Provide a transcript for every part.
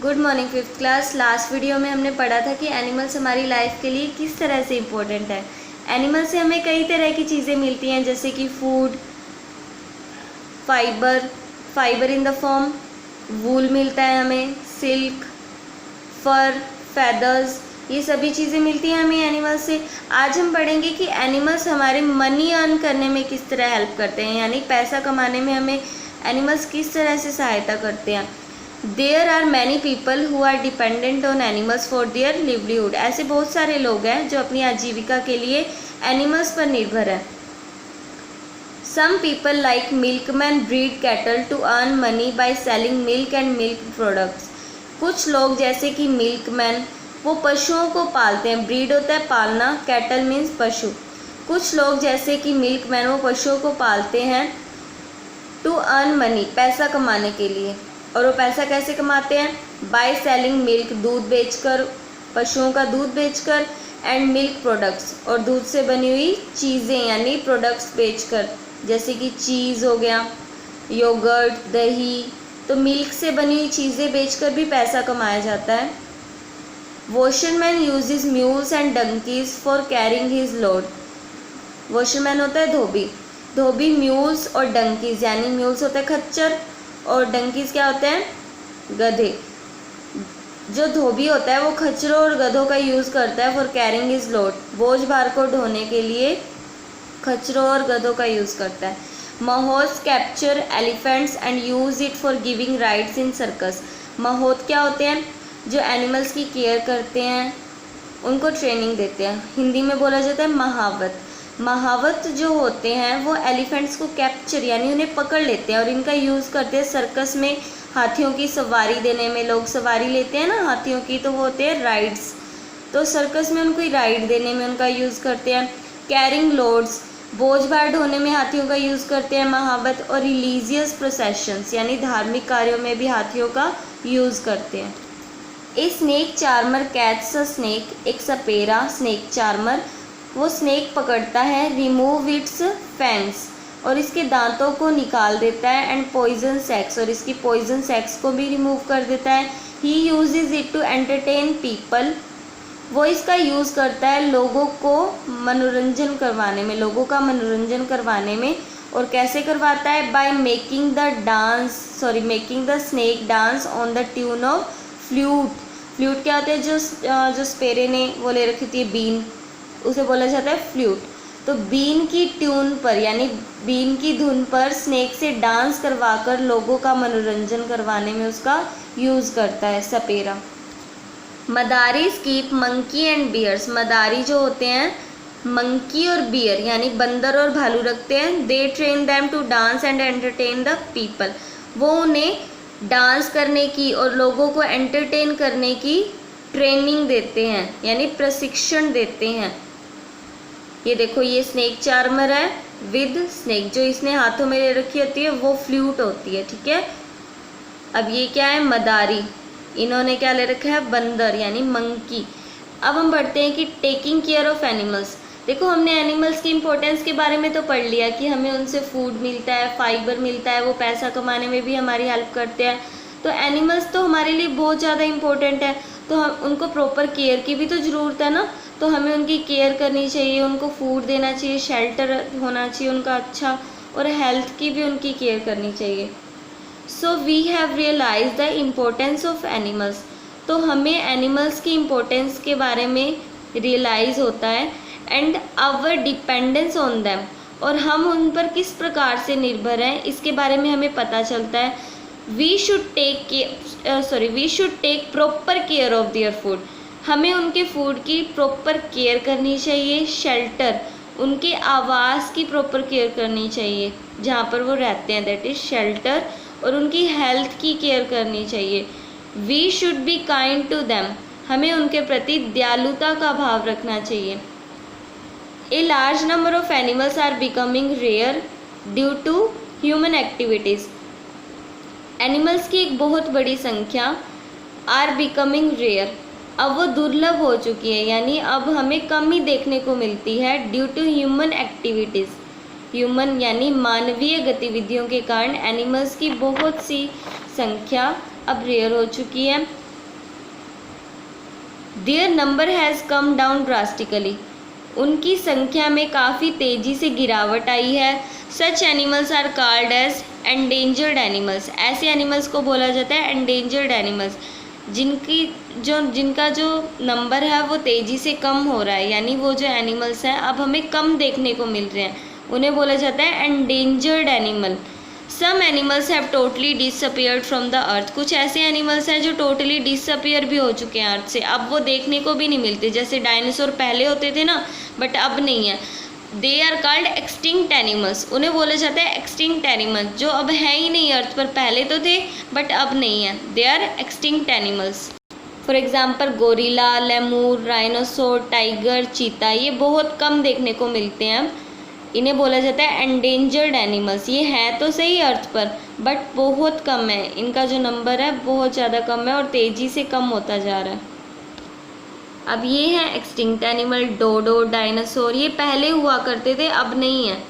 Good morning fifth class. Last video में हमने पढ़ा था कि एनिमल्स हमारी लाइफ के लिए किस तरह से इम्पोर्टेंट है। एनिमल से हमें कई तरह की चीज़ें मिलती हैं, जैसे कि food, fibre in the form wool मिलता है हमें, सिल्क, फर, फेदर्स, ये सभी चीज़ें मिलती हैं हमें एनिमल से। आज हम पढ़ेंगे कि एनिमल्स हमारे मनी अर्न करने में किस तरह हेल्प करते हैं, यानी पैसा कमाने में हमें एनिमल्स किस तरह से सहायता करते हैं। There are many people who are dependent on animals for their livelihood. ऐसे बहुत सारे लोग हैं जो अपनी आजीविका के लिए एनिमल्स पर निर्भर हैं। Some people like milkman breed cattle to earn money by selling milk and milk products. कुछ लोग जैसे कि मिल्कमैन, वो पशुओं को पालते हैं। ब्रीड होता है पालना, कैटल मीन्स पशु। कुछ लोग जैसे कि मिल्कमैन, वो पशुओं को पालते हैं टू अर्न मनी, पैसा कमाने के लिए। और वो पैसा कैसे कमाते हैं? बाय सेलिंग मिल्क, दूध बेचकर, पशुओं का दूध बेचकर, एंड मिल्क प्रोडक्ट्स, और दूध से बनी हुई चीज़ें यानी प्रोडक्ट्स बेचकर, जैसे कि चीज़ हो गया, योगर्ट, दही। तो मिल्क से बनी हुई चीज़ें बेचकर भी पैसा कमाया जाता है। Washerman uses mules and donkeys for carrying his load. Washerman होता है धोबी। धोबी म्यूल्स और डंकीज, यानी म्यूल्स होता है खच्चर और डंकीज क्या होते हैं? गधे। जो धोबी होता है वो खच्चरों और गधों का यूज़ करता है फॉर कैरिंग हिज लोड, बोझ भार को ढोने के लिए खच्चरों और गधों का यूज़ करता है। Mahouts capture elephants and use it for giving rides in circus. Mahout क्या होते हैं? जो एनिमल्स की केयर करते हैं, उनको ट्रेनिंग देते हैं। हिंदी में बोला जाता है महावत। महावत जो होते हैं वो एलिफेंट्स को कैप्चर यानी उन्हें पकड़ लेते हैं और इनका यूज़ करते हैं सर्कस में हाथियों की सवारी देने में। लोग सवारी लेते हैं ना हाथियों की, तो वो होते हैं राइड्स। तो सर्कस में उनको राइड देने में उनका यूज़ करते हैं। कैरिंग लोड्स, बोझ भार ढोने में हाथियों का यूज़ करते हैं महावत। और रिलीजियस प्रोसेशंस यानी धार्मिक कार्यों में भी हाथियों का यूज़ करते हैं। A snake charmer catch a snake, एक सपेरा स्नेक चार्मर वो स्नेक पकड़ता है, रिमूव इट्स फैंग्स, और इसके दांतों को निकाल देता है, एंड पॉइजन सेक्स, और इसकी पॉइजन सेक्स को भी रिमूव कर देता है। He uses it to entertain people, वो इसका यूज़ करता है लोगों को मनोरंजन करवाने में, लोगों का मनोरंजन करवाने में। और कैसे करवाता है? By making the snake dance on the tune of flute. Flute क्या होता है? जो स्पेरे ने वो ले रखी थी बीन, उसे बोला जाता है फ्लूट। तो बीन की ट्यून पर यानी बीन की धुन पर स्नेक से डांस करवाकर लोगों का मनोरंजन करवाने में उसका यूज़ करता है सपेरा। मदारीज कीप मंकी एंड बियर्स। मदारी जो होते हैं मंकी और बियर यानी बंदर और भालू रखते हैं। They train them to dance and entertain the people, वो उन्हें डांस करने की और लोगों को एंटरटेन करने की ट्रेनिंग देते हैं यानी प्रशिक्षण देते हैं। ये देखो, ये स्नेक चार्मर है विद स्नेक, जो इसने हाथों में ले रखी होती है वो फ्लूट होती है, ठीक है। अब ये क्या है? मदारी। इन्होंने क्या ले रखा है? बंदर यानी मंकी। अब हम बढ़ते हैं कि टेकिंग केयर ऑफ एनिमल्स। देखो, हमने एनिमल्स की इम्पोर्टेंस के बारे में तो पढ़ लिया कि हमें उनसे फूड मिलता है, फाइबर मिलता है, वो पैसा कमाने में भी हमारी हेल्प करते हैं। तो एनिमल्स तो हमारे लिए बहुत ज़्यादा इम्पोर्टेंट है, तो हम उनको प्रॉपर केयर की भी तो ज़रूरत है ना। तो हमें उनकी केयर करनी चाहिए, उनको फूड देना चाहिए, शेल्टर होना चाहिए उनका अच्छा, और हेल्थ की भी उनकी केयर करनी चाहिए। So we have realise the importance of animals. तो हमें एनिमल्स की इम्पोर्टेंस के बारे में रियलाइज़ होता है, and our dependence on them, और हम उन पर किस प्रकार से निर्भर हैं इसके बारे में हमें पता चलता है। We should take proper care of their food. हमें उनके फूड की प्रॉपर केयर करनी चाहिए। शेल्टर, उनके आवास की प्रॉपर केयर करनी चाहिए जहाँ पर वो रहते हैं, दैट इज़ शेल्टर। और उनकी हेल्थ की केयर करनी चाहिए। We should be kind to them, हमें उनके प्रति दयालुता का भाव रखना चाहिए। A large number of animals are becoming rare due to human activities. Animals की एक बहुत बड़ी संख्या आर बिकमिंग रेयर, अब वो दुर्लभ हो चुकी है, यानी अब हमें कम ही देखने को मिलती है due to human activities. Human यानी मानवीय गतिविधियों के कारण एनिमल्स की बहुत सी संख्या अब रेयर हो चुकी है। Their number has come down drastically, उनकी संख्या में काफ़ी तेज़ी से गिरावट आई है। Such animals are called as endangered animals, ऐसे एनिमल्स को बोला जाता है एंडेंजर्ड एनिमल्स, जिनका जो नंबर है वो तेज़ी से कम हो रहा है, यानी वो जो एनिमल्स हैं अब हमें कम देखने को मिल रहे हैं, उन्हें बोला जाता है endangered animal. Some animals have totally disappeared from the earth, कुछ ऐसे एनिमल्स हैं जो टोटली डिसअपियर भी हो चुके हैं अर्थ से, अब वो देखने को भी नहीं मिलते। जैसे डायनासोर पहले होते थे ना, बट अब नहीं है। They are called extinct animals, उन्हें बोला जाता है एक्सटिंक्ट एनिमल्स, जो अब है ही नहीं अर्थ पर, पहले तो थे बट अब नहीं है। They are extinct animals. For example gorilla, lemur, rhinoceros, tiger, cheetah, ये बहुत कम देखने को मिलते हैं अब, इन्हें बोला जाता है एंडेंजर्ड एनिमल्स। ये है तो सही अर्थ पर बट बहुत कम है, इनका जो नंबर है बहुत ज़्यादा कम है और तेज़ी से कम होता जा रहा है। अब ये हैं एक्सटिंक्ट एनिमल, डोडो, डायनासोर, ये पहले हुआ करते थे अब नहीं है,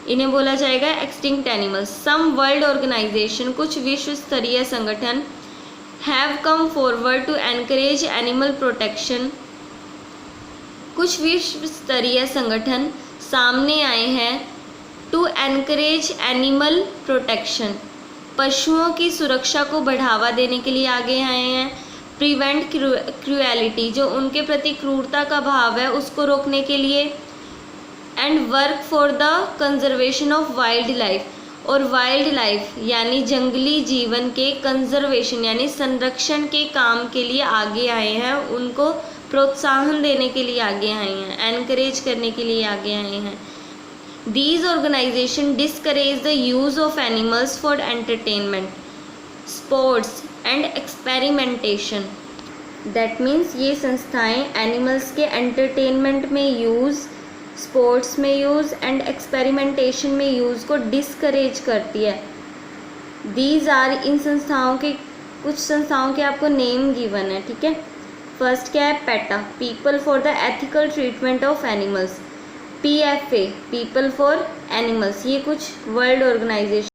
इन्हें बोला जाएगा extinct animals. Some world organisation, कुछ विश्व स्तरीय संगठन, have come forward to encourage animal protection, कुछ विश्व स्तरीय संगठन सामने आए हैं टू एनकरेज एनिमल प्रोटेक्शन, पशुओं की सुरक्षा को बढ़ावा देने के लिए आगे आए हैं। प्रिवेंट क्रूएलिटी, जो उनके प्रति क्रूरता का भाव है उसको रोकने के लिए। And work for the conservation of wild life, और वाइल्ड लाइफ यानी जंगली जीवन के कंजर्वेशन यानी संरक्षण के काम के लिए आगे आए हैं, उनको प्रोत्साहन देने के लिए आगे आए हैं, एनकरेज करने के लिए आगे आए हैं। These organizations discourage the use of animals for entertainment, sports and experimentation. That means ये संस्थाएं एनिमल्स के एंटरटेनमेंट में यूज़, स्पोर्ट्स में यूज़ एंड एक्सपेरिमेंटेशन में यूज़ को डिस्करेज करती है। These are, इन संस्थाओं के कुछ संस्थाओं के आपको नेम गिवन है, ठीक है। फर्स्ट क्या है, PETA, people for the ethical treatment of animals. PFA, people for animals, ये कुछ वर्ल्ड ऑर्गेनाइजेशन